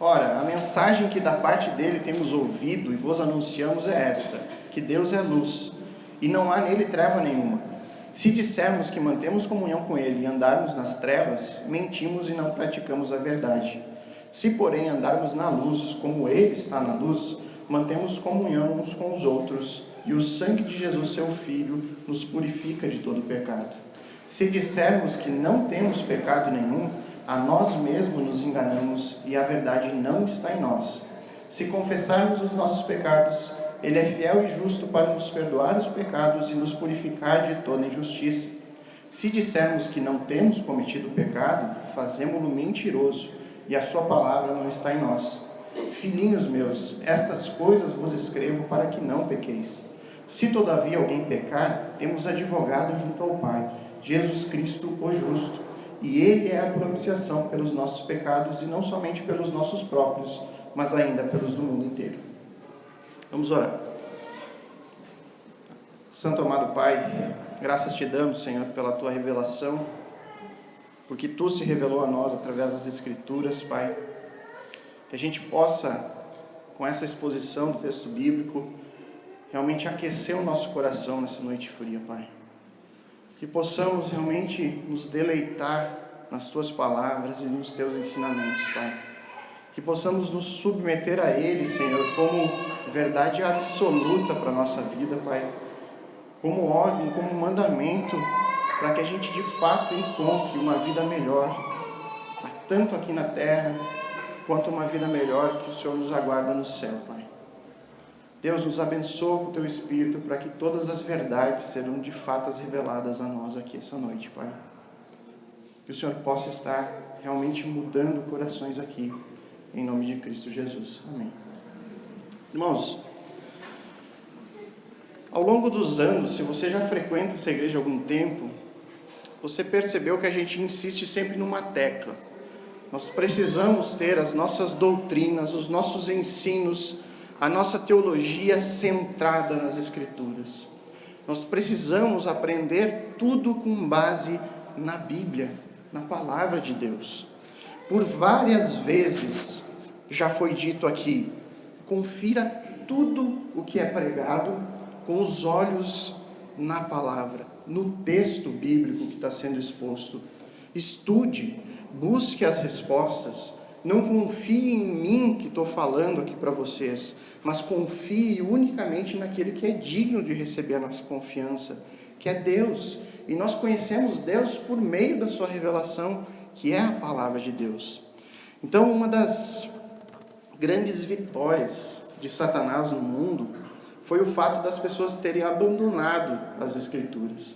Ora, a mensagem que da parte dele temos ouvido e vos anunciamos é esta, que Deus é luz, e não há nele treva nenhuma. Se dissermos que mantemos comunhão com ele e andarmos nas trevas, mentimos e não praticamos a verdade. Se, porém, andarmos na luz, como ele está na luz, mantemos comunhão uns com os outros, e o sangue de Jesus, seu Filho, nos purifica de todo pecado. Se dissermos que não temos pecado nenhum, a nós mesmos nos enganamos e a verdade não está em nós. Se confessarmos os nossos pecados, ele é fiel e justo para nos perdoar os pecados e nos purificar de toda injustiça. Se dissermos que não temos cometido pecado, fazemo-lo mentiroso e a sua palavra não está em nós. Filhinhos meus, estas coisas vos escrevo para que não pequeis. Se todavia alguém pecar, temos advogado junto ao Pai, Jesus Cristo o justo. E ele é a propiciação pelos nossos pecados, e não somente pelos nossos próprios, mas ainda pelos do mundo inteiro. Vamos orar. Santo amado Pai, graças te damos, Senhor, pela tua revelação, porque tu se revelou a nós através das Escrituras, Pai. Que a gente possa, com essa exposição do texto bíblico, realmente aquecer o nosso coração nessa noite fria, Pai. Que possamos realmente nos deleitar nas Tuas palavras e nos Teus ensinamentos, Pai. Que possamos nos submeter a Ele, Senhor, como verdade absoluta para a nossa vida, Pai. Como ordem, como mandamento, para que a gente de fato encontre uma vida melhor, tanto aqui na terra, quanto uma vida melhor que o Senhor nos aguarda no céu, Pai. Deus, nos abençoa com o Teu Espírito para que todas as verdades serão de fato reveladas a nós aqui essa noite, Pai. Que o Senhor possa estar realmente mudando corações aqui, em nome de Cristo Jesus. Amém. Irmãos, ao longo dos anos, se você já frequenta essa igreja há algum tempo, você percebeu que a gente insiste sempre numa tecla. Nós precisamos ter as nossas doutrinas, os nossos ensinos, a nossa teologia centrada nas Escrituras. Nós precisamos aprender tudo com base na Bíblia, na Palavra de Deus. Por várias vezes já foi dito aqui, confira tudo o que é pregado com os olhos na Palavra, no texto bíblico que está sendo exposto. Estude, busque as respostas. Não confie em mim que estou falando aqui para vocês, mas confie unicamente naquele que é digno de receber a nossa confiança, que é Deus. E nós conhecemos Deus por meio da sua revelação, que é a palavra de Deus. Então, uma das grandes vitórias de Satanás no mundo foi o fato das pessoas terem abandonado as Escrituras,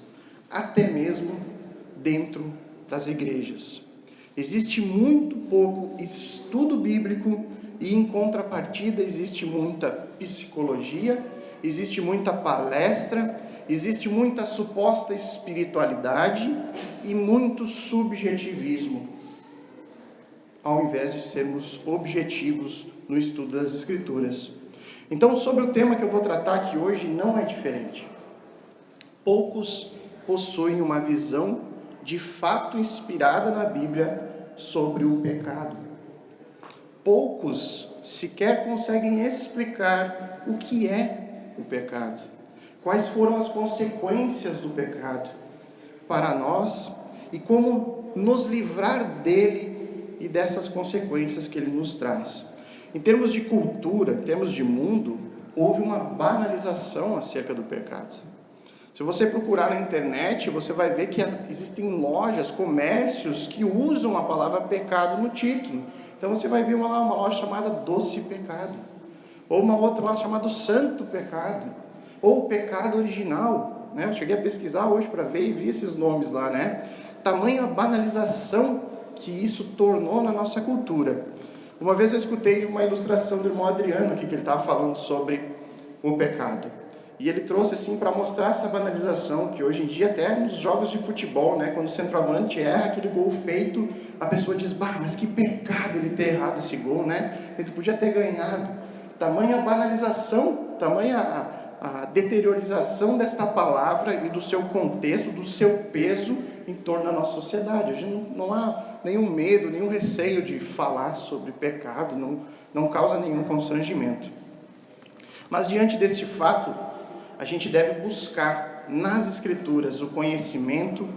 até mesmo dentro das igrejas. Existe muito pouco estudo bíblico e, em contrapartida, existe muita psicologia, existe muita palestra, existe muita suposta espiritualidade e muito subjetivismo, ao invés de sermos objetivos no estudo das Escrituras. Então, sobre o tema que eu vou tratar aqui hoje, não é diferente. Poucos possuem uma visão de fato inspirada na Bíblia sobre o pecado. Poucos sequer conseguem explicar o que é o pecado, quais foram as consequências do pecado para nós e como nos livrar dele e dessas consequências que ele nos traz. Em termos de cultura, em termos de mundo, houve uma banalização acerca do pecado. Se você procurar na internet, você vai ver que existem lojas, comércios que usam a palavra pecado no título. Então você vai ver uma loja chamada Doce Pecado, ou uma outra lá chamada Santo Pecado, ou Pecado Original, né? Eu cheguei a pesquisar hoje para ver e vi esses nomes lá, né? Tamanha banalização que isso tornou na nossa cultura. Uma vez eu escutei uma ilustração do irmão Adriano aqui, que ele estava falando sobre o pecado. E ele trouxe assim para mostrar essa banalização, que hoje em dia até nos jogos de futebol, né, quando o centroavante erra aquele gol feito, a pessoa diz, bah, mas que pecado ele ter errado esse gol, né? Ele podia ter ganhado. Tamanha banalização, tamanha a deteriorização desta palavra e do seu contexto, do seu peso, em torno da nossa sociedade. A gente não há nenhum medo, nenhum receio de falar sobre pecado, não causa nenhum constrangimento. Mas diante deste fato, a gente deve buscar nas Escrituras o conhecimento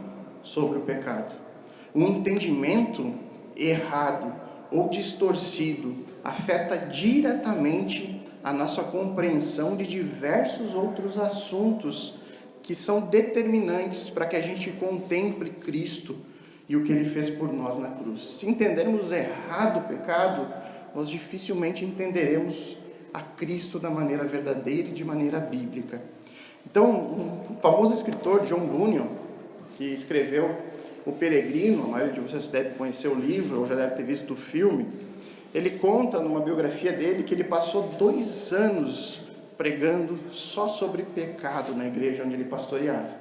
sobre o pecado. Um entendimento errado ou distorcido afeta diretamente a nossa compreensão de diversos outros assuntos que são determinantes para que a gente contemple Cristo e o que Ele fez por nós na cruz. Se entendermos errado o pecado, nós dificilmente entenderemos a Cristo da maneira verdadeira e de maneira bíblica. Então, um famoso escritor, John Bunyan, que escreveu O Peregrino, a maioria de vocês deve conhecer o livro ou já deve ter visto o filme, ele conta numa biografia dele que ele passou 2 anos pregando só sobre pecado na igreja onde ele pastoreava.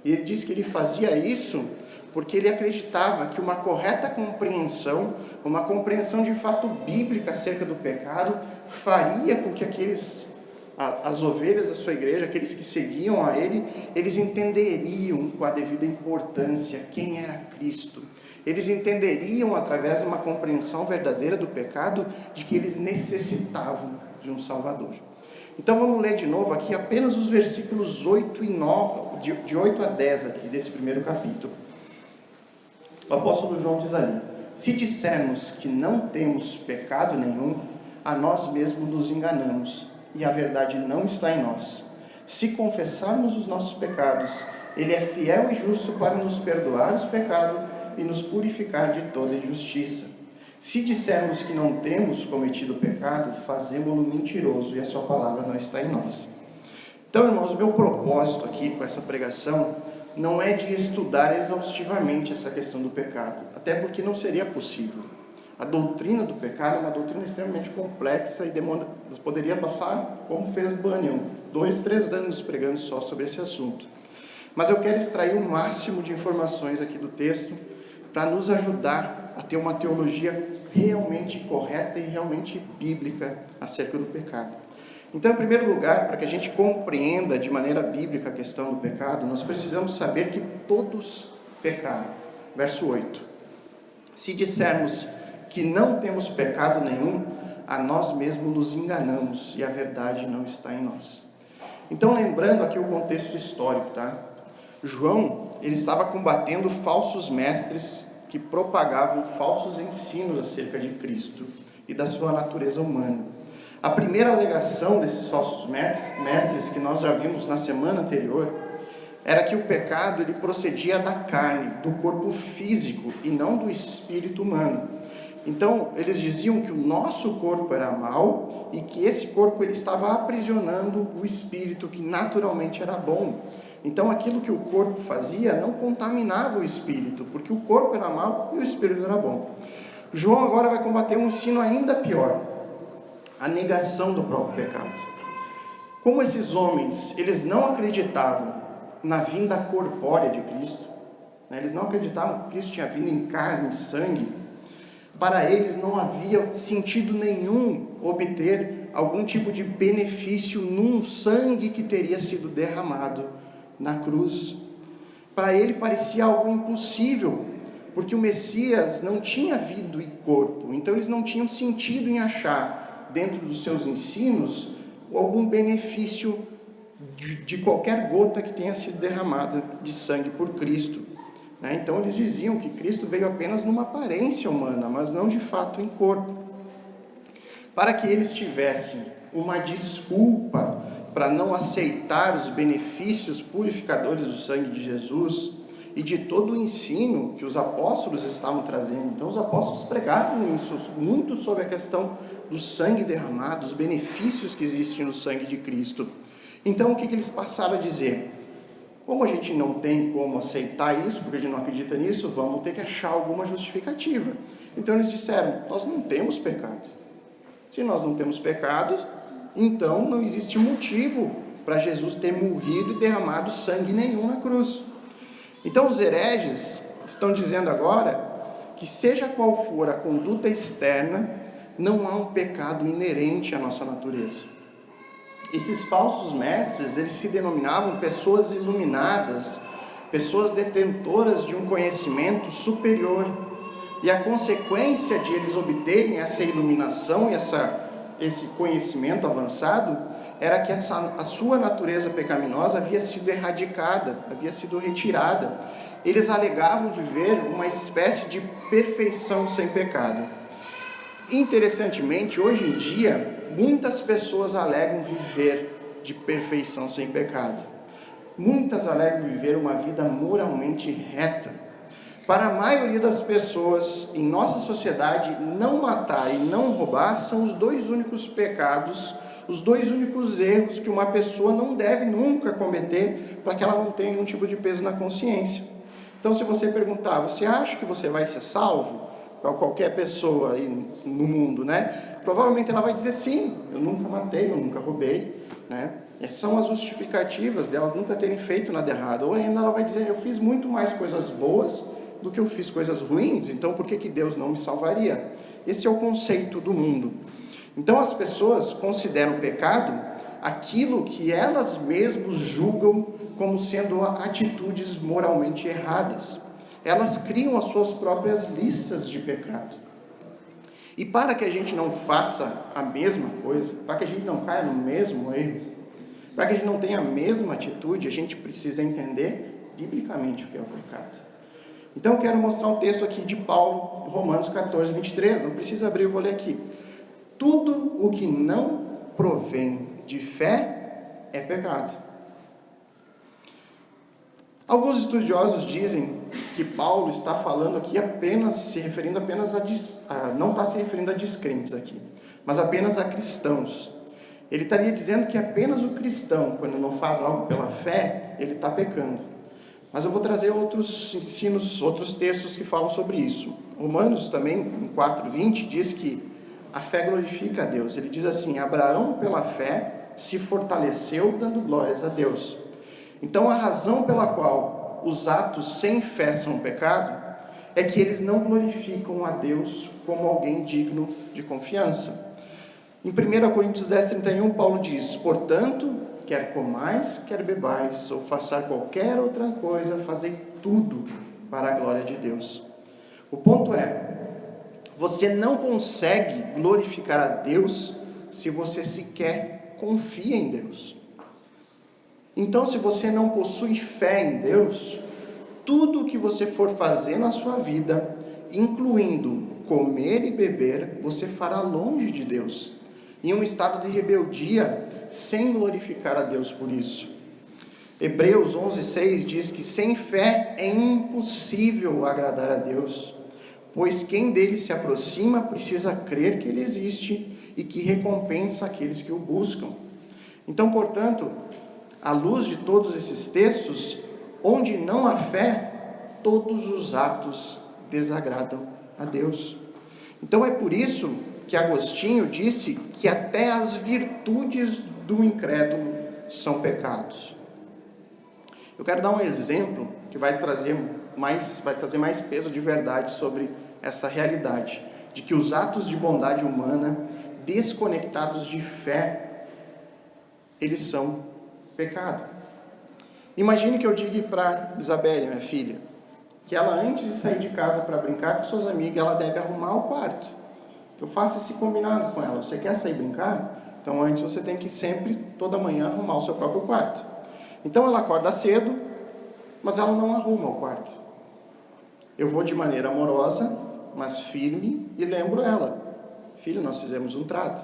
E ele diz que ele fazia isso porque ele acreditava que uma correta compreensão, uma compreensão de fato bíblica acerca do pecado, faria com que as ovelhas da sua igreja, aqueles que seguiam a ele, eles entenderiam com a devida importância quem era Cristo. Eles entenderiam através de uma compreensão verdadeira do pecado, de que eles necessitavam de um Salvador. Então vamos ler de novo aqui apenas os versículos 8 e 9, de 8 a 10 aqui desse primeiro capítulo. O apóstolo João diz ali: se dissermos que não temos pecado nenhum, a nós mesmos nos enganamos, e a verdade não está em nós. Se confessarmos os nossos pecados, Ele é fiel e justo para nos perdoar os pecados e nos purificar de toda injustiça. Se dissermos que não temos cometido pecado, fazemo-lo mentiroso e a sua palavra não está em nós. Então, irmãos, meu propósito aqui com essa pregação não é de estudar exaustivamente essa questão do pecado, até porque não seria possível. A doutrina do pecado é uma doutrina extremamente complexa e poderia passar, como fez Bunyan, 2, 3 anos pregando só sobre esse assunto. Mas eu quero extrair o máximo de informações aqui do texto para nos ajudar a ter uma teologia realmente correta e realmente bíblica acerca do pecado. Então, em primeiro lugar, para que a gente compreenda de maneira bíblica a questão do pecado, nós precisamos saber que todos pecaram. Verso 8. Se dissermos que não temos pecado nenhum, a nós mesmos nos enganamos e a verdade não está em nós. Então, lembrando aqui o contexto histórico, tá? João, ele estava combatendo falsos mestres que propagavam falsos ensinos acerca de Cristo e da sua natureza humana. A primeira alegação desses falsos mestres, que nós já vimos na semana anterior, era que o pecado ele procedia da carne, do corpo físico e não do espírito humano. Então, eles diziam que o nosso corpo era mau e que esse corpo ele estava aprisionando o espírito, que naturalmente era bom. Então, aquilo que o corpo fazia não contaminava o espírito, porque o corpo era mau e o espírito era bom. João agora vai combater um ensino ainda pior, a negação do próprio pecado. Como esses homens, eles não acreditavam na vinda corpórea de Cristo, eles não acreditavam que Cristo tinha vindo em carne e sangue, para eles não havia sentido nenhum obter algum tipo de benefício num sangue que teria sido derramado na cruz. Para ele parecia algo impossível, porque o Messias não tinha vindo em corpo, então eles não tinham sentido em achar dentro dos seus ensinos algum benefício de qualquer gota que tenha sido derramada de sangue por Cristo. Então eles diziam que Cristo veio apenas numa aparência humana, mas não de fato em corpo. Para que eles tivessem uma desculpa para não aceitar os benefícios purificadores do sangue de Jesus e de todo o ensino que os apóstolos estavam trazendo. Então os apóstolos pregavam isso muito sobre a questão do sangue derramado, os benefícios que existem no sangue de Cristo. Então o que eles passaram a dizer? Como a gente não tem como aceitar isso, porque a gente não acredita nisso, vamos ter que achar alguma justificativa. Então eles disseram, nós não temos pecados. Se nós não temos pecados, então não existe motivo para Jesus ter morrido e derramado sangue nenhum na cruz. Então os hereges estão dizendo agora que seja qual for a conduta externa, não há um pecado inerente à nossa natureza. Esses falsos mestres, eles se denominavam pessoas iluminadas, pessoas detentoras de um conhecimento superior. E a consequência de eles obterem essa iluminação e esse conhecimento avançado era que a sua natureza pecaminosa havia sido erradicada, havia sido retirada. Eles alegavam viver uma espécie de perfeição sem pecado. Interessantemente, hoje em dia, muitas pessoas alegam viver de perfeição sem pecado. Muitas alegam viver uma vida moralmente reta. Para a maioria das pessoas em nossa sociedade, não matar e não roubar são os dois únicos pecados, os dois únicos erros que uma pessoa não deve nunca cometer para que ela não tenha nenhum tipo de peso na consciência. Então, se você perguntar, você acha que você vai ser salvo? Para qualquer pessoa aí no mundo, né? Provavelmente ela vai dizer sim, eu nunca matei, eu nunca roubei, né? Essas são as justificativas delas nunca terem feito nada errado. Ou ainda ela vai dizer, eu fiz muito mais coisas boas do que eu fiz coisas ruins, então por que Deus não me salvaria? Esse é o conceito do mundo. Então as pessoas consideram pecado aquilo que elas mesmas julgam como sendo atitudes moralmente erradas. Elas criam as suas próprias listas de pecado. E para que a gente não faça a mesma coisa, para que a gente não caia no mesmo erro, para que a gente não tenha a mesma atitude, a gente precisa entender biblicamente o que é o pecado. Então eu quero mostrar um texto aqui de Paulo, Romanos 14, 23, não precisa abrir, eu vou ler aqui. Tudo o que não provém de fé é pecado. Alguns estudiosos dizem que Paulo está falando aqui não está se referindo a descrentes aqui, mas apenas a cristãos. Ele estaria dizendo que apenas o cristão, quando não faz algo pela fé, ele está pecando. Mas eu vou trazer outros ensinos, outros textos que falam sobre isso. Romanos também, em 4:20, diz que a fé glorifica a Deus. Ele diz assim, Abraão pela fé se fortaleceu dando glórias a Deus. Então a razão pela qual os atos sem fé são pecado é que eles não glorificam a Deus como alguém digno de confiança. Em 1 Coríntios 10:31, Paulo diz, portanto, quer comais, quer bebais, ou façais qualquer outra coisa, fazei tudo para a glória de Deus. O ponto é, você não consegue glorificar a Deus se você sequer confia em Deus. Então, se você não possui fé em Deus, tudo o que você for fazer na sua vida, incluindo comer e beber, você fará longe de Deus, em um estado de rebeldia, sem glorificar a Deus por isso. Hebreus 11:6 diz que sem fé é impossível agradar a Deus, pois quem dele se aproxima precisa crer que ele existe e que recompensa aqueles que o buscam. Então, portanto, à luz de todos esses textos, onde não há fé, todos os atos desagradam a Deus. Então é por isso que Agostinho disse que até as virtudes do incrédulo são pecados. Eu quero dar um exemplo que vai trazer mais peso de verdade sobre essa realidade, de que os atos de bondade humana, desconectados de fé, eles são pecado. Imagine que eu diga para Isabelle, minha filha, que ela antes de sair de casa para brincar com suas amigas, ela deve arrumar o quarto. Eu faço esse combinado com ela. Você quer sair brincar? Então antes você tem que sempre, toda manhã, arrumar o seu próprio quarto. Então ela acorda cedo, mas ela não arruma o quarto. Eu vou de maneira amorosa, mas firme, e lembro ela. Filha, nós fizemos um trato.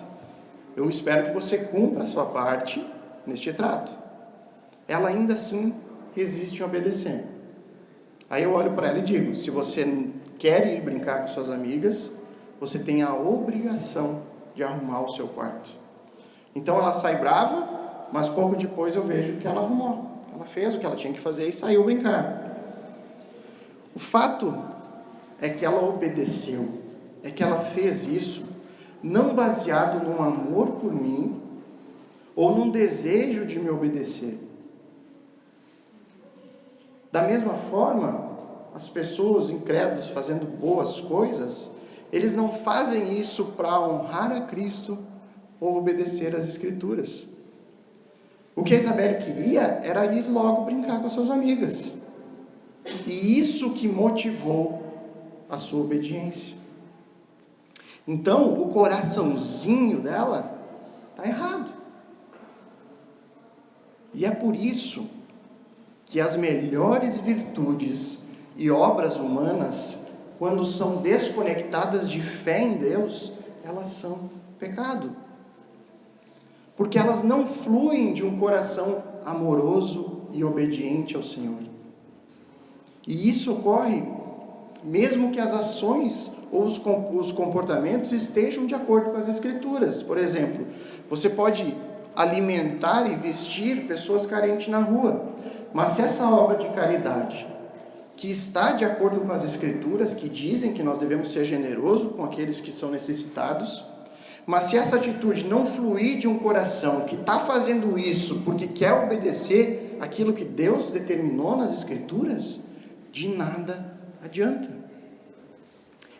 Eu espero que você cumpra a sua parte neste trato. Ela ainda assim resiste em obedecer. Aí eu olho para ela e digo, se você quer ir brincar com suas amigas, você tem a obrigação de arrumar o seu quarto. Então ela sai brava, mas pouco depois eu vejo que ela arrumou. Ela fez o que ela tinha que fazer e saiu brincar. O fato é que ela obedeceu, é que ela fez isso, não baseado num amor por mim, ou num desejo de me obedecer. Da mesma forma, as pessoas incrédulas fazendo boas coisas, eles não fazem isso para honrar a Cristo ou obedecer às Escrituras. O que a Isabelle queria era ir logo brincar com suas amigas. E isso que motivou a sua obediência. Então, o coraçãozinho dela está errado. E é por isso que as melhores virtudes e obras humanas, quando são desconectadas de fé em Deus, elas são pecado. Porque elas não fluem de um coração amoroso e obediente ao Senhor. E isso ocorre mesmo que as ações ou os comportamentos estejam de acordo com as Escrituras. Por exemplo, você pode alimentar e vestir pessoas carentes na rua, mas se essa obra de caridade, que está de acordo com as Escrituras, que dizem que nós devemos ser generosos com aqueles que são necessitados, mas se essa atitude não fluir de um coração que está fazendo isso porque quer obedecer aquilo que Deus determinou nas Escrituras, de nada adianta.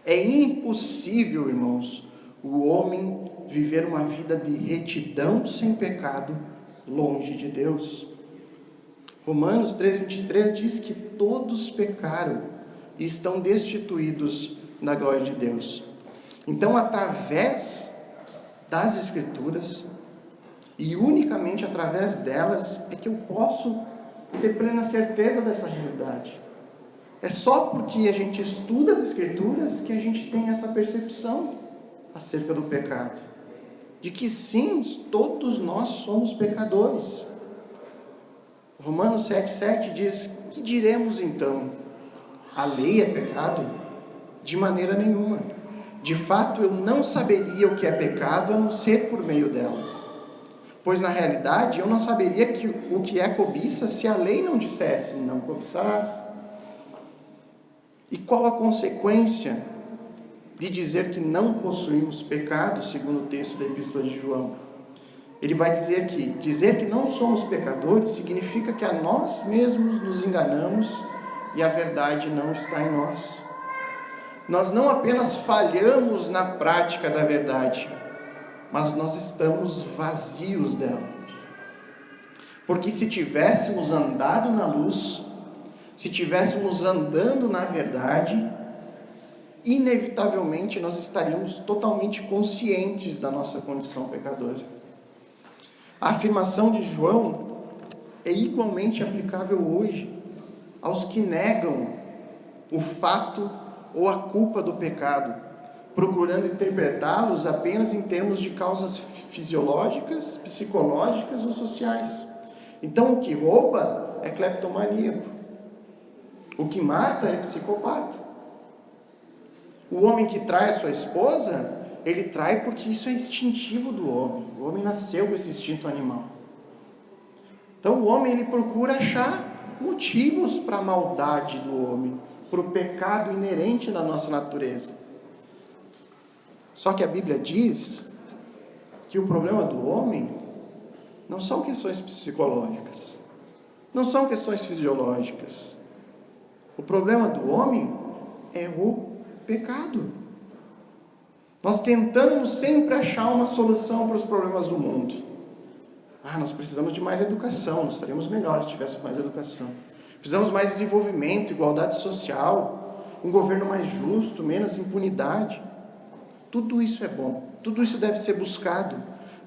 É impossível, irmãos, o homem viver uma vida de retidão sem pecado longe de Deus. Romanos 3,23 diz que todos pecaram e estão destituídos da glória de Deus. Então, através das Escrituras, e unicamente através delas, é que eu posso ter plena certeza dessa realidade. É só porque a gente estuda as Escrituras que a gente tem essa percepção acerca do pecado. De que sim, todos nós somos pecadores. Romanos 7,7 diz: que diremos então? A lei é pecado? De maneira nenhuma. De fato, eu não saberia o que é pecado a não ser por meio dela. Pois na realidade, eu não saberia o que é cobiça se a lei não dissesse: não cobiçarás. E qual a consequência de dizer que não possuímos pecado, segundo o texto da Epístola de João? Ele vai dizer que não somos pecadores significa que a nós mesmos nos enganamos e a verdade não está em nós. Nós não apenas falhamos na prática da verdade, mas nós estamos vazios dela. Porque se tivéssemos andado na luz, se tivéssemos andando na verdade, inevitavelmente nós estaríamos totalmente conscientes da nossa condição pecadora. A afirmação de João é igualmente aplicável hoje aos que negam o fato ou a culpa do pecado, procurando interpretá-los apenas em termos de causas fisiológicas, psicológicas ou sociais. Então, o que rouba é cleptomaníaco. O que mata é psicopata. O homem que trai a sua esposa, ele trai porque isso é instintivo do homem. O homem nasceu com esse instinto animal. Então o homem, ele procura achar motivos para a maldade do homem, para o pecado inerente na nossa natureza. Só que a Bíblia diz que o problema do homem não são questões psicológicas, não são questões fisiológicas. O problema do homem é o pecado. Nós tentamos sempre achar uma solução para os problemas do mundo. Nós precisamos de mais educação, nós estaríamos melhores se tivéssemos mais educação. Precisamos mais desenvolvimento, igualdade social, um governo mais justo, menos impunidade. Tudo isso é bom, tudo isso deve ser buscado,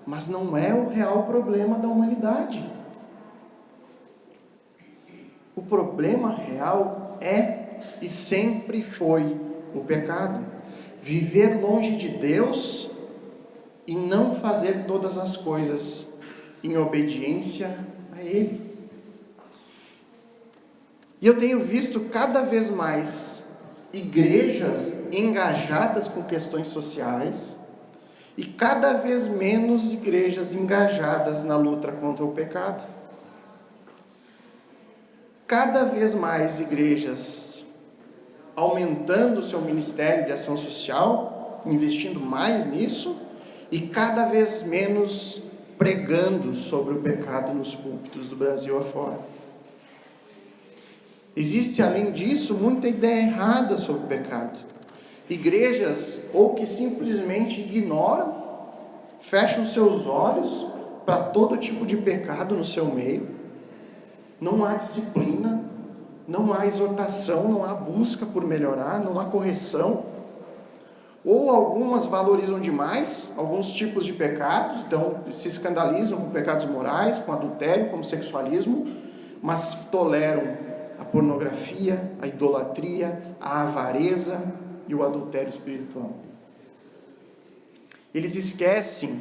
mas não é o real problema da humanidade. O problema real é e sempre foi o pecado. Viver longe de Deus e não fazer todas as coisas em obediência a Ele. E eu tenho visto cada vez mais igrejas engajadas com questões sociais e cada vez menos igrejas engajadas na luta contra o pecado. Cada vez mais igrejas aumentando o seu ministério de ação social, investindo mais nisso, e cada vez menos pregando sobre o pecado nos púlpitos do Brasil afora. Existe, além disso, muita ideia errada sobre o pecado. Igrejas ou que simplesmente ignoram, fecham seus olhos para todo tipo de pecado no seu meio. Não há disciplina, não há exortação, não há busca por melhorar, não há correção. Ou algumas valorizam demais alguns tipos de pecados, então se escandalizam com pecados morais, com adultério, com sexualismo, mas toleram a pornografia, a idolatria, a avareza e o adultério espiritual. Eles esquecem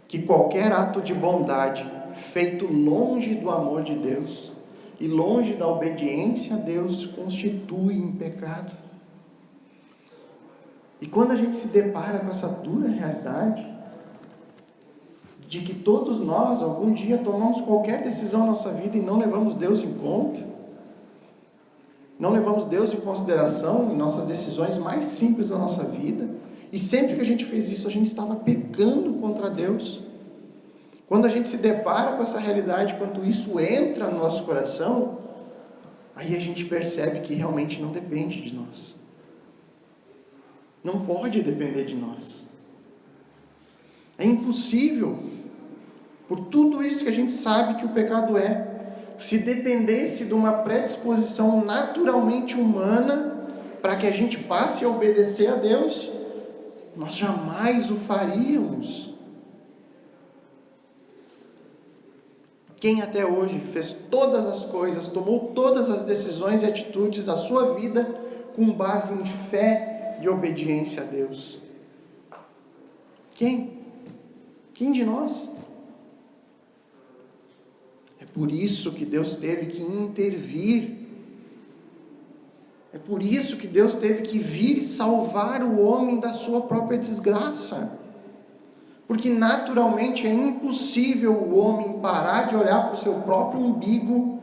que qualquer ato de bondade feito longe do amor de Deus e longe da obediência a Deus constitui um pecado. E quando a gente se depara com essa dura realidade de que todos nós algum dia tomamos qualquer decisão na nossa vida e não levamos Deus em conta, não levamos Deus em consideração em nossas decisões mais simples da nossa vida, e sempre que a gente fez isso, a gente estava pecando contra Deus. Quando a gente se depara com essa realidade, quando isso entra no nosso coração, aí a gente percebe que realmente não depende de nós. Não pode depender de nós. É impossível. Por tudo isso que a gente sabe que o pecado é, se dependesse de uma predisposição naturalmente humana para que a gente passe a obedecer a Deus, nós jamais o faríamos. Quem até hoje fez todas as coisas, tomou todas as decisões e atitudes da sua vida com base em fé e obediência a Deus? Quem? Quem de nós? É por isso que Deus teve que intervir. É por isso que Deus teve que vir e salvar o homem da sua própria desgraça. Porque naturalmente é impossível o homem parar de olhar para o seu próprio umbigo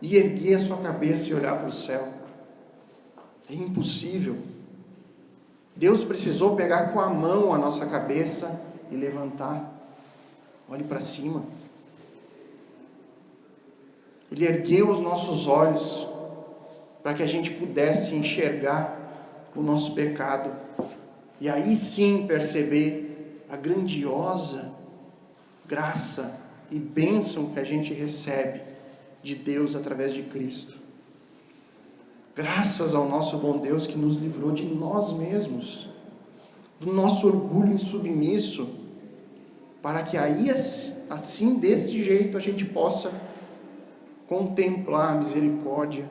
e erguer a sua cabeça e olhar para o céu. É impossível. Deus precisou pegar com a mão a nossa cabeça e levantar. Olhe para cima. Ele ergueu os nossos olhos para que a gente pudesse enxergar o nosso pecado e aí sim perceber a grandiosa graça e bênção que a gente recebe de Deus através de Cristo. Graças ao nosso bom Deus que nos livrou de nós mesmos, do nosso orgulho insubmisso, para que aí assim, desse jeito, a gente possa contemplar a misericórdia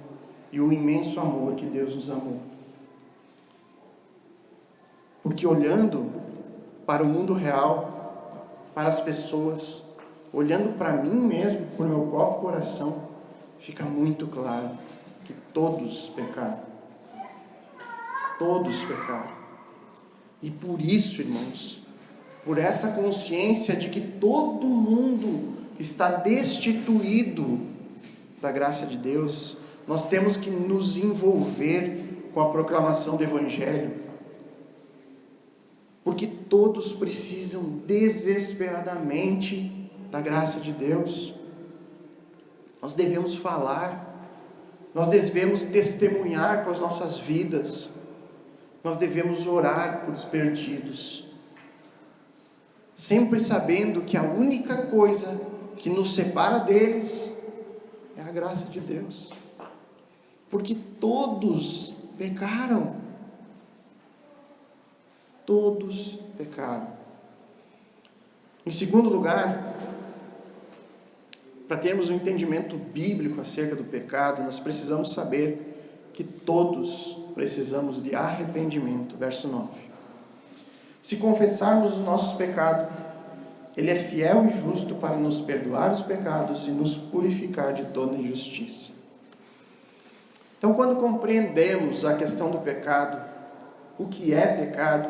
e o imenso amor que Deus nos amou. Porque olhando para o mundo real, para as pessoas, olhando para mim mesmo, para o meu próprio coração, fica muito claro que todos pecaram. Todos pecaram. E por isso, irmãos, por essa consciência de que todo mundo está destituído da graça de Deus, nós temos que nos envolver com a proclamação do Evangelho, porque todos precisam desesperadamente da graça de Deus. Nós devemos falar, nós devemos testemunhar com as nossas vidas, nós devemos orar por os perdidos, sempre sabendo que a única coisa que nos separa deles é a graça de Deus. Porque todos pecaram. Todos pecaram. Em segundo lugar, para termos um entendimento bíblico acerca do pecado, nós precisamos saber que todos precisamos de arrependimento. Verso 9. Se confessarmos os nossos pecados, Ele é fiel e justo para nos perdoar os pecados e nos purificar de toda injustiça. Então, quando compreendemos a questão do pecado, o que é pecado,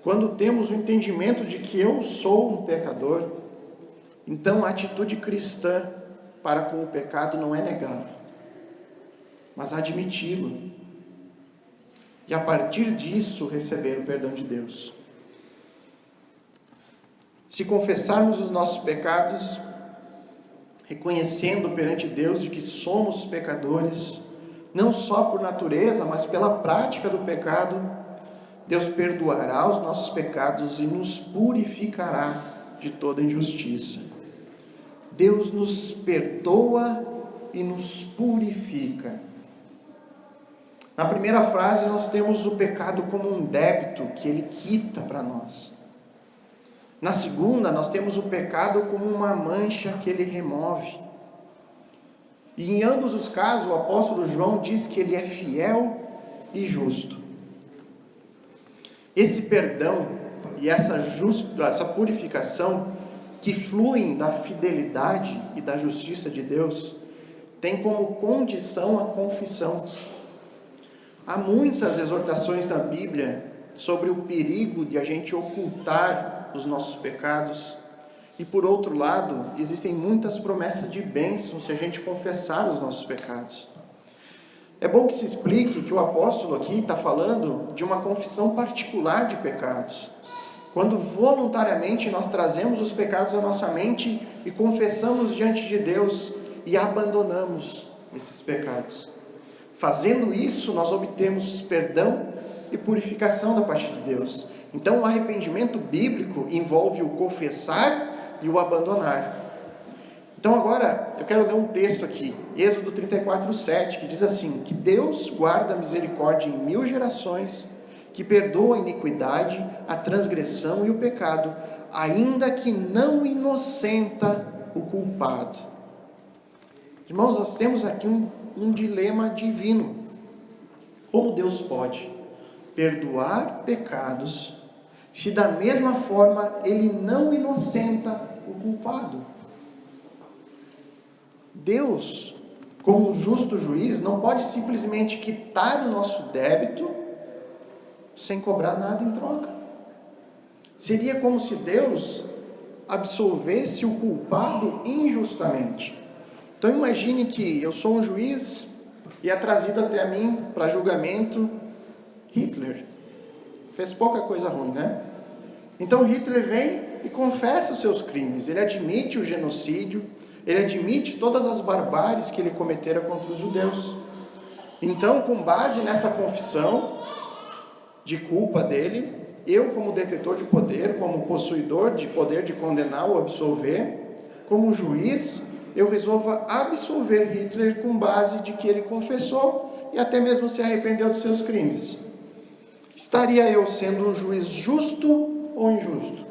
quando temos o entendimento de que eu sou um pecador, então a atitude cristã para com o pecado não é negá-lo, mas admiti-lo. E a partir disso receber o perdão de Deus. Se confessarmos os nossos pecados, reconhecendo perante Deus de que somos pecadores, não só por natureza, mas pela prática do pecado, Deus perdoará os nossos pecados e nos purificará de toda injustiça. Deus nos perdoa e nos purifica. Na primeira frase nós temos o pecado como um débito que ele quita para nós. Na segunda nós temos o pecado como uma mancha que ele remove. E em ambos os casos o apóstolo João diz que ele é fiel e justo. Esse perdão e essa purificação que fluem da fidelidade e da justiça de Deus tem como condição a confissão. Há muitas exortações na Bíblia sobre o perigo de a gente ocultar os nossos pecados. E por outro lado, existem muitas promessas de bênção se a gente confessar os nossos pecados. É bom que se explique que o apóstolo aqui está falando de uma confissão particular de pecados. Quando voluntariamente nós trazemos os pecados à nossa mente e confessamos diante de Deus e abandonamos esses pecados. Fazendo isso, nós obtemos perdão e purificação da parte de Deus. Então, o arrependimento bíblico envolve o confessar e o abandonar. Então, agora, eu quero ler um texto aqui, Êxodo 34:7, que diz assim: que Deus guarda a misericórdia em 1000 gerações, que perdoa a iniquidade, a transgressão e o pecado, ainda que não inocenta o culpado. Irmãos, nós temos aqui um dilema divino. Como Deus pode perdoar pecados se da mesma forma Ele não inocenta o culpado? Deus, como justo juiz, não pode simplesmente quitar o nosso débito sem cobrar nada em troca. Seria como se Deus absolvesse o culpado injustamente. Então imagine que eu sou um juiz e é trazido até mim para julgamento Hitler. Fez pouca coisa ruim, né? Então Hitler vem e confessa os seus crimes. Ele admite o genocídio, ele admite todas as barbáries que ele cometera contra os judeus. Então, com base nessa confissão de culpa dele, eu, como detetor de poder, como possuidor de poder de condenar ou absolver, como juiz, eu resolva absolver Hitler com base de que ele confessou e até mesmo se arrependeu dos seus crimes. Estaria eu sendo um juiz justo ou injusto?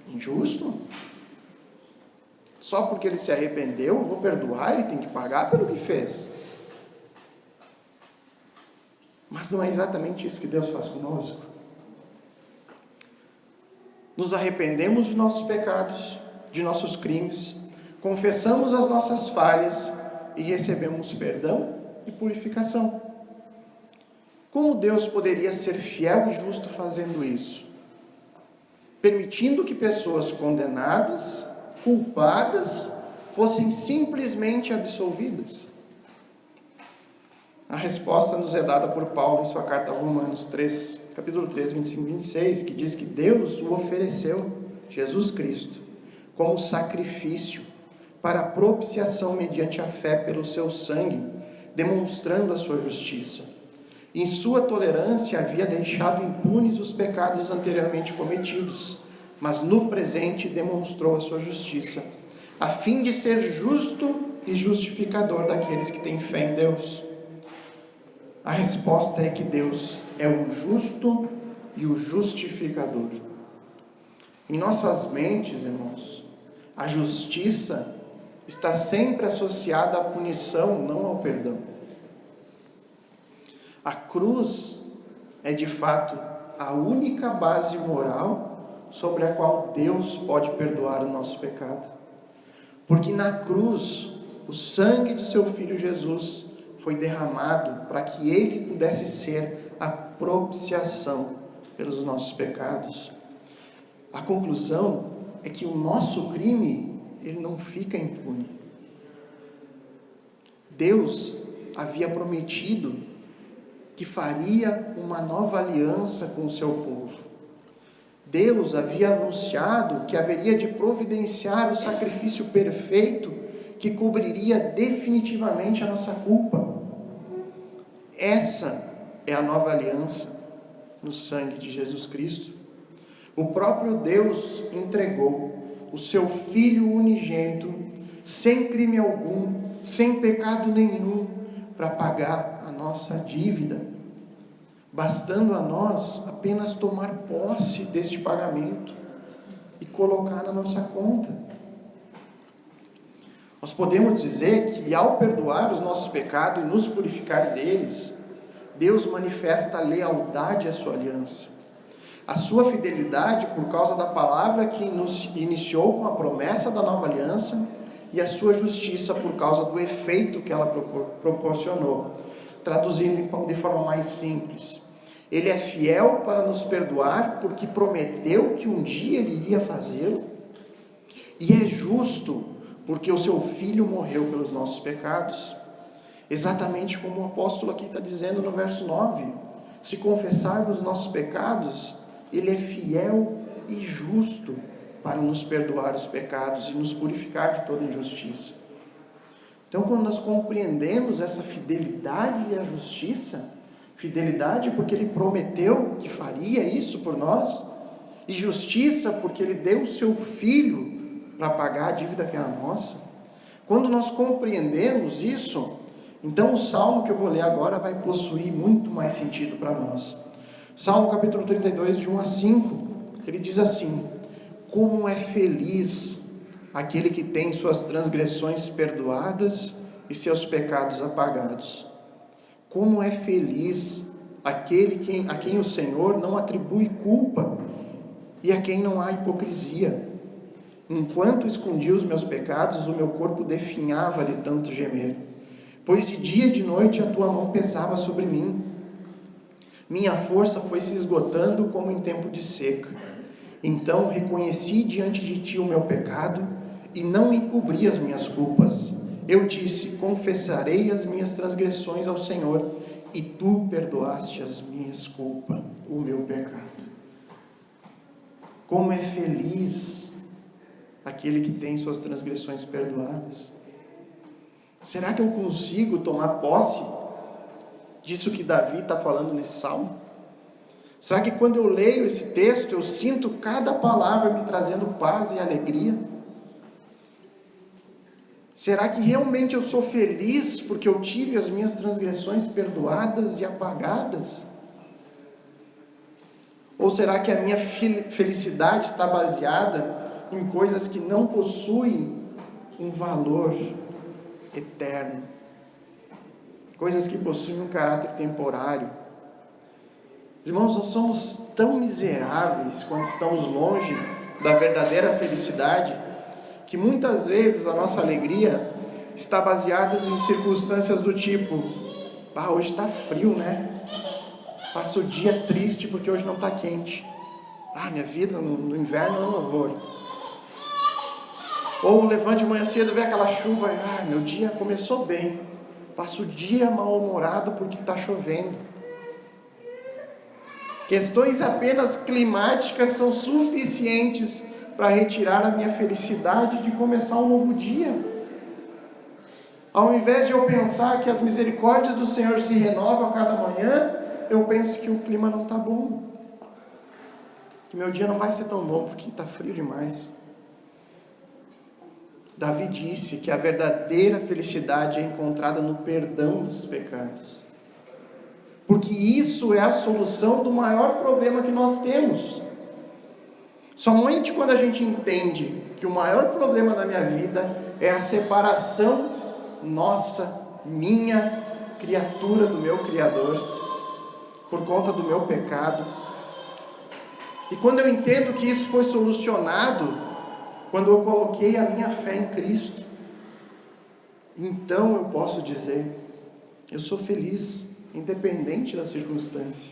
Injusto? Só porque ele se arrependeu, eu vou perdoar, ele tem que pagar pelo que fez. Mas não é exatamente isso que Deus faz conosco. Nos arrependemos de nossos pecados, de nossos crimes, confessamos as nossas falhas e recebemos perdão e purificação. Como Deus poderia ser fiel e justo fazendo isso? Permitindo que pessoas condenadas, culpadas, fossem simplesmente absolvidas? A resposta nos é dada por Paulo em sua carta a Romanos 3, capítulo 3, 25 e 26, que diz que Deus o ofereceu, Jesus Cristo, como sacrifício para a propiciação mediante a fé pelo seu sangue, demonstrando a sua justiça. Em sua tolerância havia deixado impunes os pecados anteriormente cometidos, mas no presente demonstrou a sua justiça, a fim de ser justo e justificador daqueles que têm fé em Deus. A resposta é que Deus é o justo e o justificador. Em nossas mentes, irmãos, a justiça está sempre associada à punição, não ao perdão. A cruz é de fato a única base moral sobre a qual Deus pode perdoar o nosso pecado. Porque na cruz, o sangue do seu Filho Jesus foi derramado para que ele pudesse ser a propiciação pelos nossos pecados. A conclusão é que o nosso crime, ele não fica impune. Deus havia prometido que faria uma nova aliança com o seu povo. Deus havia anunciado que haveria de providenciar o sacrifício perfeito que cobriria definitivamente a nossa culpa. Essa é a nova aliança no sangue de Jesus Cristo. O próprio Deus entregou o seu Filho unigênito sem crime algum, sem pecado nenhum, para pagar a nossa dívida, bastando a nós apenas tomar posse deste pagamento e colocar na nossa conta. Nós podemos dizer que ao perdoar os nossos pecados e nos purificar deles, Deus manifesta a lealdade à sua aliança, a sua fidelidade por causa da palavra que nos iniciou com a promessa da nova aliança, e a sua justiça por causa do efeito que ela proporcionou. Traduzindo de forma mais simples, Ele é fiel para nos perdoar porque prometeu que um dia Ele iria fazê-lo, e é justo porque o seu Filho morreu pelos nossos pecados, exatamente como o apóstolo aqui está dizendo no verso 9, se confessarmos os nossos pecados, Ele é fiel e justo para nos perdoar os pecados e nos purificar de toda injustiça. Então, quando nós compreendemos essa fidelidade e a justiça, fidelidade porque Ele prometeu que faria isso por nós, e justiça porque Ele deu o seu Filho para pagar a dívida que era nossa, quando nós compreendemos isso, então o Salmo que eu vou ler agora vai possuir muito mais sentido para nós. Salmo capítulo 32, de 1 a 5, ele diz assim: como é feliz aquele que tem suas transgressões perdoadas e seus pecados apagados. Como é feliz aquele a quem o Senhor não atribui culpa e a quem não há hipocrisia. Enquanto escondia os meus pecados, o meu corpo definhava de tanto gemer, pois de dia e de noite a tua mão pesava sobre mim. Minha força foi se esgotando como em tempo de seca. Então reconheci diante de ti o meu pecado e não encobri as minhas culpas. Eu disse: confessarei as minhas transgressões ao Senhor, e tu perdoaste as minhas culpas, o meu pecado. Como é feliz aquele que tem suas transgressões perdoadas. Será que eu consigo tomar posse disso que Davi está falando nesse salmo? Será que quando eu leio esse texto, eu sinto cada palavra me trazendo paz e alegria? Será que realmente eu sou feliz porque eu tive as minhas transgressões perdoadas e apagadas? Ou será que a minha felicidade está baseada em coisas que não possuem um valor eterno? Coisas que possuem um caráter temporário? Irmãos, nós somos tão miseráveis quando estamos longe da verdadeira felicidade, que muitas vezes a nossa alegria está baseada em circunstâncias do tipo: hoje está frio, né? Passo o dia triste porque hoje não está quente. Minha vida no inverno é um horror. Ou levante de manhã cedo, vê aquela chuva, meu dia começou bem, passo o dia mal-humorado porque está chovendo. Questões apenas climáticas são suficientes para retirar a minha felicidade de começar um novo dia. Ao invés de eu pensar que as misericórdias do Senhor se renovam a cada manhã, eu penso que o clima não está bom, que meu dia não vai ser tão bom porque está frio demais. Davi disse que a verdadeira felicidade é encontrada no perdão dos pecados, porque isso é a solução do maior problema que nós temos. Somente quando a gente entende que o maior problema da minha vida é a separação minha criatura do meu Criador, por conta do meu pecado, e quando eu entendo que isso foi solucionado, quando eu coloquei a minha fé em Cristo, então eu posso dizer: eu sou feliz, independente da circunstância.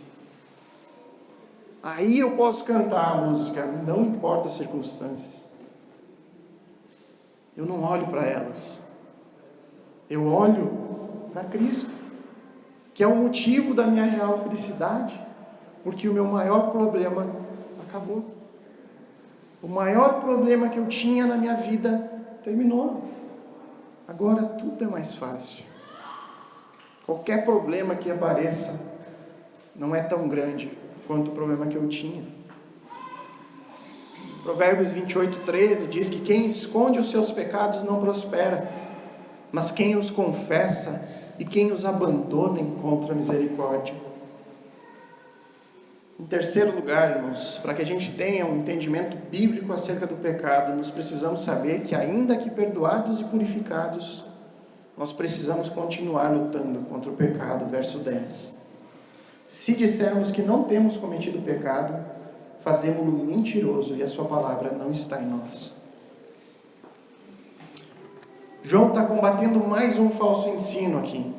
Aí eu posso cantar a música, não importa as circunstâncias. Eu não olho para elas, eu olho para Cristo, que é o motivo da minha real felicidade, porque o meu maior problema acabou. O maior problema que eu tinha na minha vida terminou. Agora tudo é mais fácil. Qualquer problema que apareça não é tão grande quanto o problema que eu tinha. Provérbios 28:13 diz que quem esconde os seus pecados não prospera, mas quem os confessa e quem os abandona encontra misericórdia. Em terceiro lugar, irmãos, para que a gente tenha um entendimento bíblico acerca do pecado, nós precisamos saber que, ainda que perdoados e purificados, nós precisamos continuar lutando contra o pecado. Verso 10. Se dissermos que não temos cometido pecado, fazemo-lo mentiroso e a sua palavra não está em nós. João está combatendo mais um falso ensino aqui.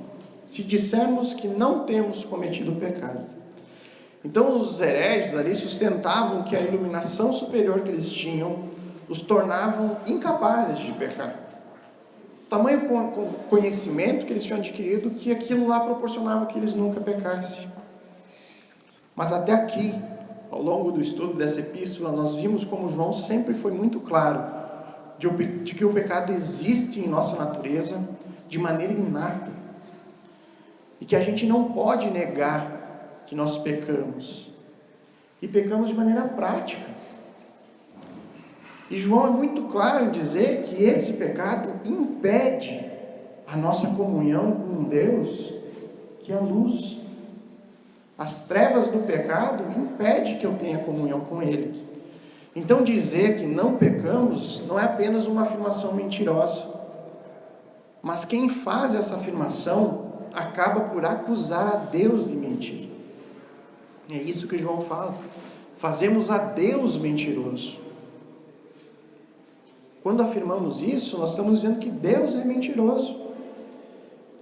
Se dissermos que não temos cometido pecado. Então os hereges ali sustentavam que a iluminação superior que eles tinham os tornavam incapazes de pecar. Tamanho conhecimento que eles tinham adquirido que aquilo lá proporcionava que eles nunca pecassem. Mas até aqui, ao longo do estudo dessa epístola, nós vimos como João sempre foi muito claro de que o pecado existe em nossa natureza de maneira inata e que a gente não pode negar que nós pecamos, e pecamos de maneira prática. E João é muito claro em dizer que esse pecado impede a nossa comunhão com Deus, que é a luz. As trevas do pecado impedem que eu tenha comunhão com Ele. Então dizer que não pecamos não é apenas uma afirmação mentirosa, mas quem faz essa afirmação acaba por acusar a Deus de mentira. É isso que João fala. Fazemos a Deus mentiroso. Quando afirmamos isso, nós estamos dizendo que Deus é mentiroso.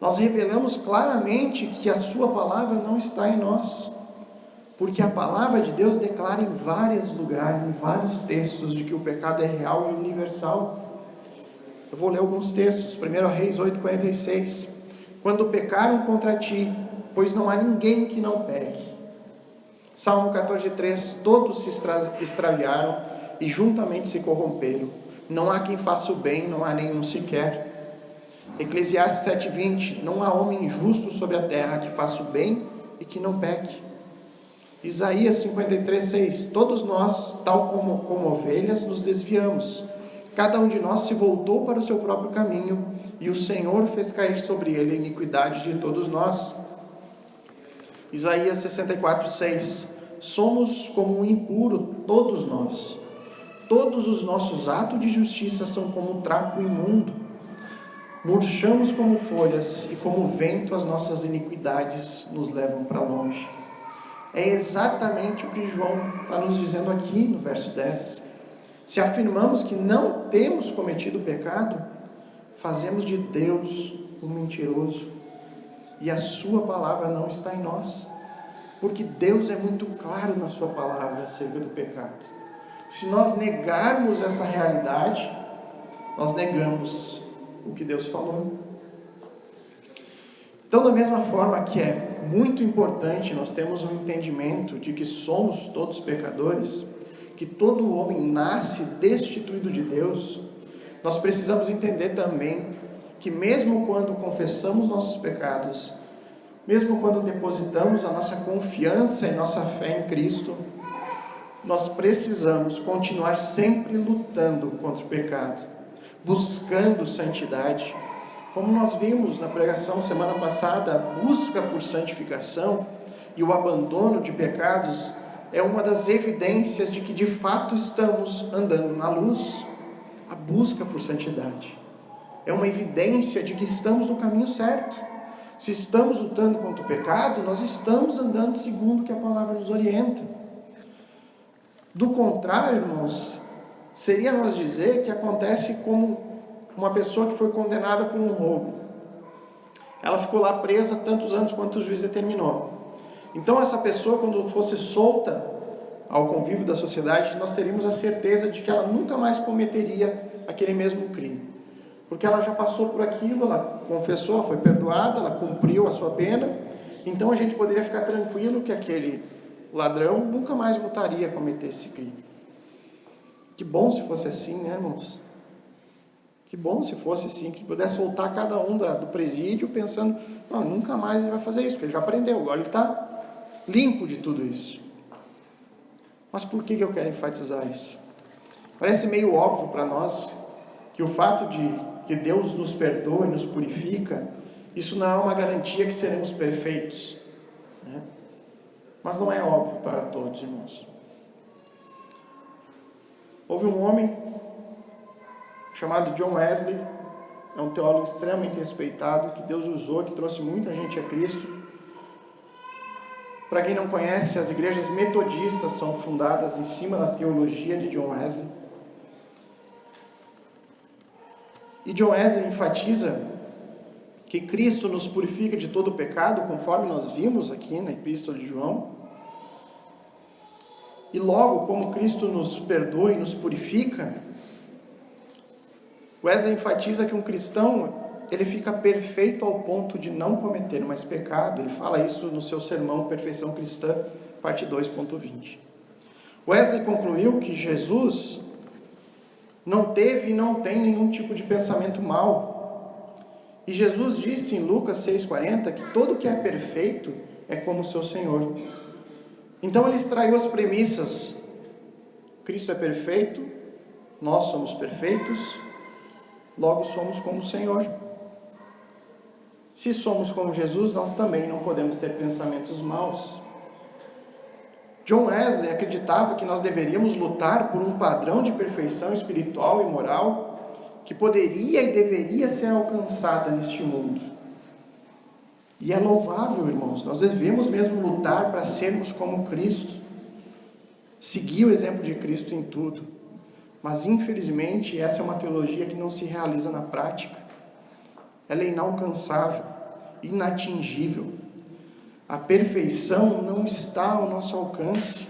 Nós revelamos claramente que a sua palavra não está em nós, porque a palavra de Deus declara em vários lugares, em vários textos, de que o pecado é real e universal. Eu vou ler alguns textos. 1 Reis 8:46. Quando pecaram contra ti, pois não há ninguém que não peque. Salmo 14:3. Todos se extraviaram e juntamente se corromperam. Não há quem faça o bem, não há nenhum sequer. Eclesiastes 7:20. Não há homem justo sobre a terra que faça o bem e que não peque. Isaías 53:6. Todos nós, tal como ovelhas, nos desviamos. Cada um de nós se voltou para o seu próprio caminho, e o Senhor fez cair sobre ele a iniquidade de todos nós. Isaías 64:6. Somos como um impuro, todos nós. Todos os nossos atos de justiça são como um trapo imundo. Murchamos como folhas, e como vento as nossas iniquidades nos levam para longe. É exatamente o que João está nos dizendo aqui no verso 10. Se afirmamos que não temos cometido pecado, fazemos de Deus um mentiroso, e a sua palavra não está em nós, porque Deus é muito claro na sua palavra acerca do pecado. Se nós negarmos essa realidade, nós negamos o que Deus falou. Então, da mesma forma que é muito importante nós termos um entendimento de que somos todos pecadores, que todo homem nasce destituído de Deus, nós precisamos entender também que mesmo quando confessamos nossos pecados, mesmo quando depositamos a nossa confiança e nossa fé em Cristo, nós precisamos continuar sempre lutando contra o pecado, buscando santidade. Como nós vimos na pregação semana passada, a busca por santificação e o abandono de pecados é uma das evidências de que de fato estamos andando na luz. A busca por santidade é uma evidência de que estamos no caminho certo. Se estamos lutando contra o pecado, nós estamos andando segundo o que a palavra nos orienta. Do contrário, irmãos, seria nós dizer que acontece como uma pessoa que foi condenada por um roubo. Ela ficou lá presa tantos anos quanto o juiz determinou. Então essa pessoa, quando fosse solta ao convívio da sociedade, nós teríamos a certeza de que ela nunca mais cometeria aquele mesmo crime. Porque ela já passou por aquilo, ela confessou, ela foi perdoada, ela cumpriu a sua pena. Então a gente poderia ficar tranquilo que aquele ladrão nunca mais voltaria a cometer esse crime. Que bom se fosse assim, né, irmãos? Que bom se fosse assim, que pudesse soltar cada um do presídio pensando, não, nunca mais ele vai fazer isso, porque ele já aprendeu, agora ele está limpo de tudo isso. Mas por que eu quero enfatizar isso? Parece meio óbvio para nós que o fato de que Deus nos perdoa e nos purifica, isso não é uma garantia que seremos perfeitos, né? Mas não é óbvio para todos, irmãos. Houve um homem chamado John Wesley, é um teólogo extremamente respeitado, que Deus usou, que trouxe muita gente a Cristo. Para quem não conhece, as igrejas metodistas são fundadas em cima da teologia de John Wesley. E John Wesley enfatiza que Cristo nos purifica de todo o pecado, conforme nós vimos aqui na Epístola de João. E logo, como Cristo nos perdoa e nos purifica, Wesley enfatiza que um cristão, ele fica perfeito ao ponto de não cometer mais pecado. Ele fala isso no seu sermão Perfeição Cristã, parte 2.20. Wesley concluiu que Jesus não teve e não tem nenhum tipo de pensamento mau. E Jesus disse em Lucas 6,40 que todo que é perfeito é como o seu Senhor. Então ele extraiu as premissas: Cristo é perfeito, nós somos perfeitos, logo somos como o Senhor. Se somos como Jesus, nós também não podemos ter pensamentos maus. John Wesley acreditava que nós deveríamos lutar por um padrão de perfeição espiritual e moral que poderia e deveria ser alcançada neste mundo. E é louvável, irmãos, nós devemos mesmo lutar para sermos como Cristo, seguir o exemplo de Cristo em tudo. Mas infelizmente essa é uma teologia que não se realiza na prática. Ela é inalcançável, inatingível. A perfeição não está ao nosso alcance.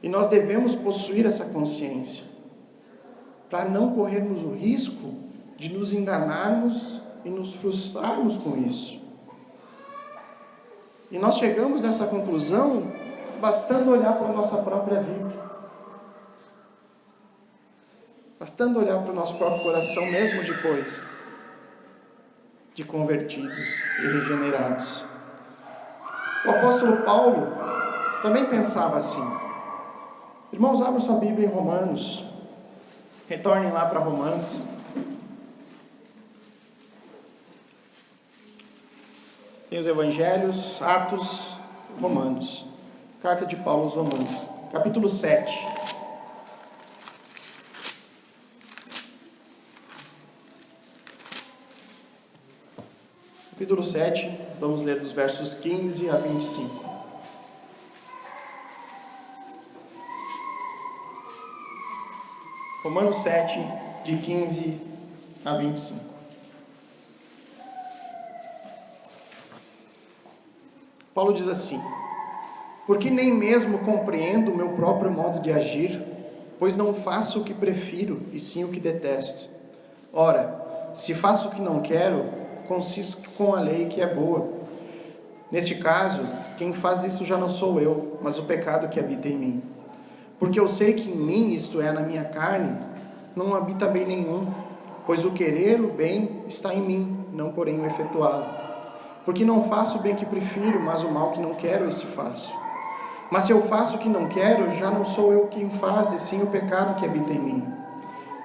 E nós devemos possuir essa consciência, para não corrermos o risco de nos enganarmos e nos frustrarmos com isso. E nós chegamos nessa conclusão bastando olhar para a nossa própria vida. Bastando olhar para o nosso próprio coração, mesmo depois de convertidos e regenerados. O apóstolo Paulo também pensava assim. Irmãos, abram sua Bíblia em Romanos. Retornem lá para Romanos. Tem os Evangelhos, Atos, Romanos. Carta de Paulo aos Romanos. Capítulo 7. Capítulo 7, vamos ler dos versos 15 a 25. Romanos 7, de 15 a 25. Paulo diz assim: porque nem mesmo compreendo o meu próprio modo de agir, pois não faço o que prefiro, e sim o que detesto. Ora, se faço o que não quero, consisto com a lei que é boa. Neste caso, quem faz isso já não sou eu, mas o pecado que habita em mim. Porque eu sei que em mim, isto é, na minha carne, não habita bem nenhum, pois o querer o bem está em mim, não porém o efetuá-lo. Porque não faço o bem que prefiro, mas o mal que não quero, esse faço. Mas se eu faço o que não quero, já não sou eu quem faz, e sim o pecado que habita em mim.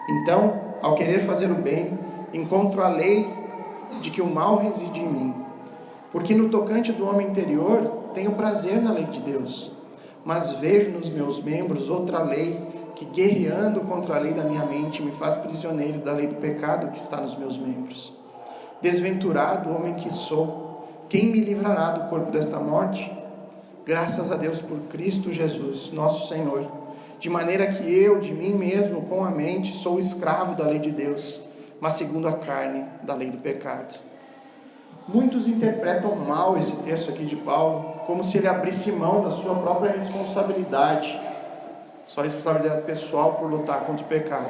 Então, ao querer fazer o bem, encontro a lei de que o mal reside em mim. Porque no tocante do homem interior, tenho prazer na lei de Deus, mas vejo nos meus membros outra lei, que guerreando contra a lei da minha mente, me faz prisioneiro da lei do pecado que está nos meus membros. Desventurado homem que sou, quem me livrará do corpo desta morte? Graças a Deus por Cristo Jesus, nosso Senhor, de maneira que eu, de mim mesmo, com a mente, sou escravo da lei de Deus, mas segundo a carne, da lei do pecado. Muitos interpretam mal esse texto aqui de Paulo, como se ele abrisse mão da sua própria responsabilidade, sua responsabilidade pessoal por lutar contra o pecado.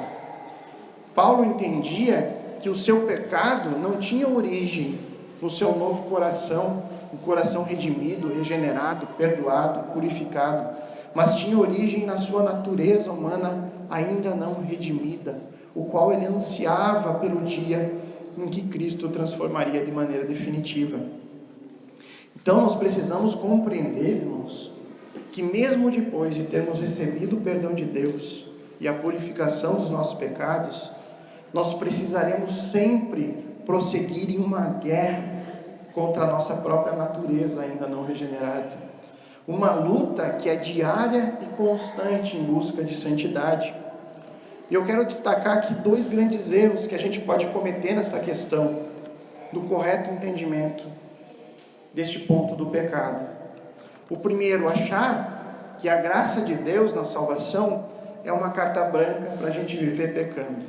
Paulo entendia que o seu pecado não tinha origem no seu novo coração, um coração redimido, regenerado, perdoado, purificado, mas tinha origem na sua natureza humana ainda não redimida, o qual ele ansiava pelo dia em que Cristo o transformaria de maneira definitiva. Então nós precisamos compreender, irmãos, que mesmo depois de termos recebido o perdão de Deus, e a purificação dos nossos pecados, nós precisaremos sempre prosseguir em uma guerra contra a nossa própria natureza ainda não regenerada. Uma luta que é diária e constante em busca de santidade. E eu quero destacar aqui 2 grandes erros que a gente pode cometer nessa questão do correto entendimento deste ponto do pecado. O primeiro, achar que a graça de Deus na salvação é uma carta branca para a gente viver pecando.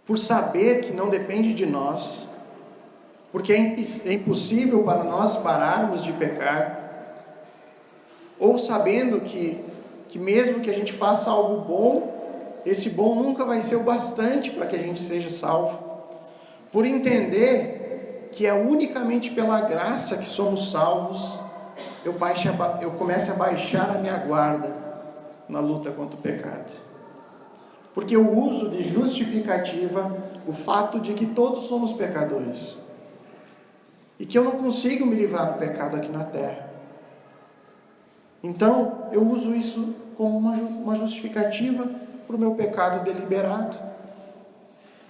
Por saber que não depende de nós, porque é impossível para nós pararmos de pecar, ou sabendo que mesmo que a gente faça algo bom, esse bom nunca vai ser o bastante para que a gente seja salvo. Por entender que é unicamente pela graça que somos salvos, eu começo a baixar a minha guarda na luta contra o pecado. Porque eu uso de justificativa o fato de que todos somos pecadores. E que eu não consigo me livrar do pecado aqui na terra. Então, eu uso isso como uma justificativa para o meu pecado deliberado.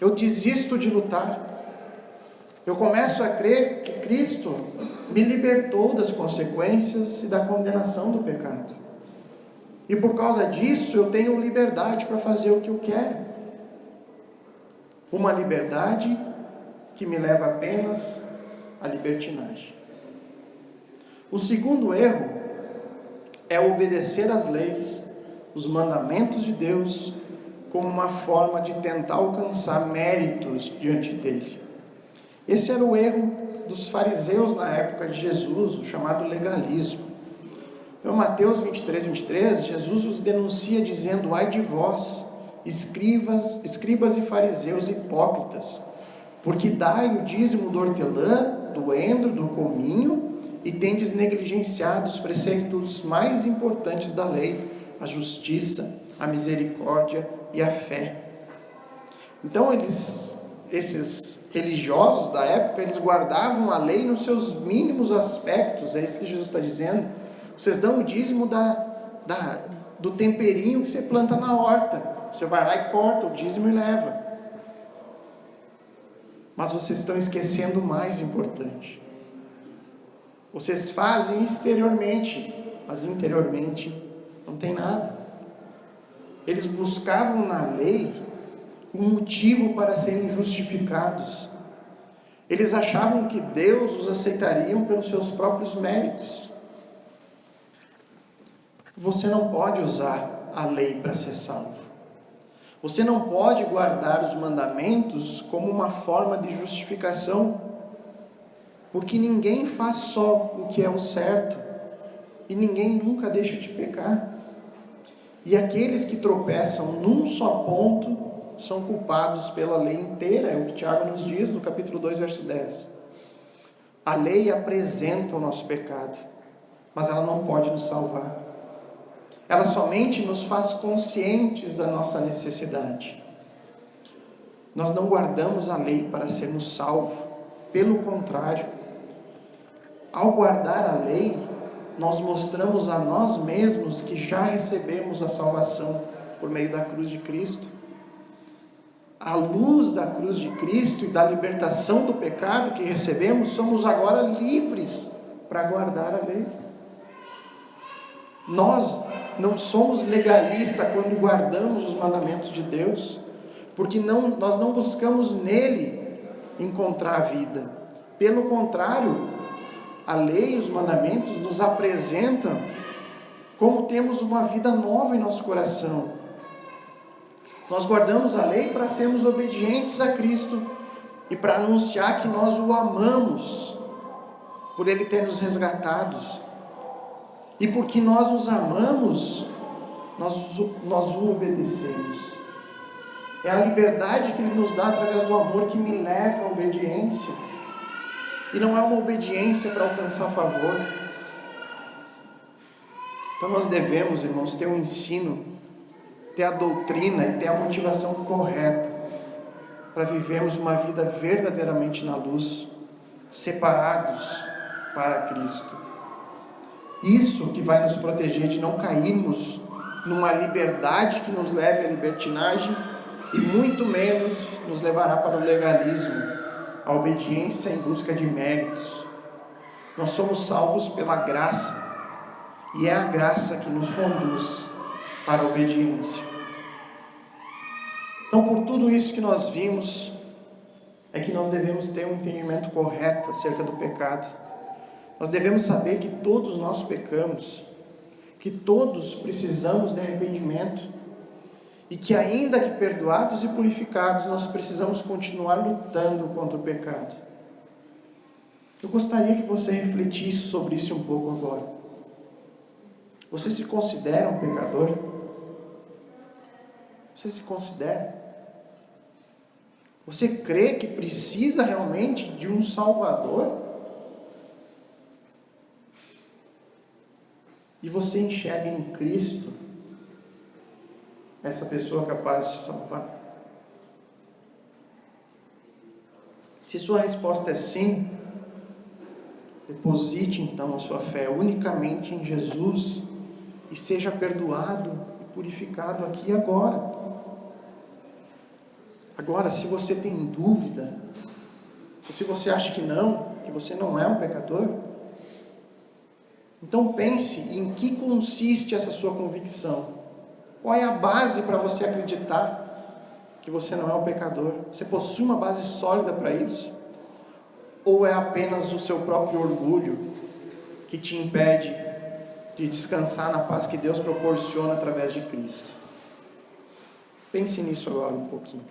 Eu desisto de lutar. Eu começo a crer que Cristo me libertou das consequências e da condenação do pecado. E por causa disso, eu tenho liberdade para fazer o que eu quero. Uma liberdade que me leva apenas à libertinagem. O segundo erro é obedecer às leis, os mandamentos de Deus, como uma forma de tentar alcançar méritos diante dele. Esse era o erro dos fariseus na época de Jesus, o chamado legalismo. Em Mateus 23, Jesus os denuncia dizendo: ai de vós, escribas e fariseus hipócritas, porque dai o dízimo do hortelã, do endro, do cominho, e tendes negligenciado os preceitos mais importantes da lei, a justiça, a misericórdia e a fé. Então esses religiosos da época, eles guardavam a lei nos seus mínimos aspectos. É isso que Jesus está dizendo. Vocês dão o dízimo do temperinho que você planta na horta. Você vai lá e corta o dízimo e leva. Mas vocês estão esquecendo o mais importante. Vocês fazem exteriormente, mas interiormente não tem nada. Eles buscavam na lei um motivo para serem justificados. Eles achavam que Deus os aceitaria pelos seus próprios méritos. Você não pode usar a lei para ser salvo. Você não pode guardar os mandamentos como uma forma de justificação, porque ninguém faz só o que é o certo, e ninguém nunca deixa de pecar. E aqueles que tropeçam num só ponto são culpados pela lei inteira, é o que Tiago nos diz no capítulo 2, verso 10. A lei apresenta o nosso pecado, mas ela não pode nos salvar. Ela somente nos faz conscientes da nossa necessidade. Nós não guardamos a lei para sermos salvos. Pelo contrário, ao guardar a lei, nós mostramos a nós mesmos que já recebemos a salvação por meio da cruz de Cristo. À luz da cruz de Cristo e da libertação do pecado que recebemos, somos agora livres para guardar a lei. Nós não somos legalistas quando guardamos os mandamentos de Deus, porque nós não buscamos nele encontrar a vida. Pelo contrário, a lei e os mandamentos nos apresentam como temos uma vida nova em nosso coração. Nós guardamos a lei para sermos obedientes a Cristo e para anunciar que nós o amamos, por Ele ter nos resgatados. E porque nós os amamos, nós o obedecemos. É a liberdade que Ele nos dá através do amor que me leva à obediência. E não é uma obediência para alcançar favor. Então nós devemos, irmãos, ter um ensino, ter a doutrina e ter a motivação correta para vivermos uma vida verdadeiramente na luz, separados para Cristo. Isso que vai nos proteger de não cairmos numa liberdade que nos leve à libertinagem e muito menos nos levará para o legalismo, a obediência em busca de méritos. Nós somos salvos pela graça, e é a graça que nos conduz para a obediência. Então, por tudo isso que nós vimos, é que nós devemos ter um entendimento correto acerca do pecado. Nós devemos saber que todos nós pecamos, que todos precisamos de arrependimento, e que ainda que perdoados e purificados, nós precisamos continuar lutando contra o pecado. Eu gostaria que você refletisse sobre isso um pouco agora. Você se considera um pecador? Você se considera? Você crê que precisa realmente de um Salvador? E você enxerga em Cristo essa pessoa capaz de salvar? Se sua resposta é sim, deposite então a sua fé unicamente em Jesus e seja perdoado e purificado aqui e agora. Agora, se você tem dúvida, ou se você acha que você não é um pecador, então pense em que consiste essa sua convicção. Qual é a base para você acreditar que você não é um pecador? Você possui uma base sólida para isso? Ou é apenas o seu próprio orgulho que te impede de descansar na paz que Deus proporciona através de Cristo? Pense nisso agora um pouquinho.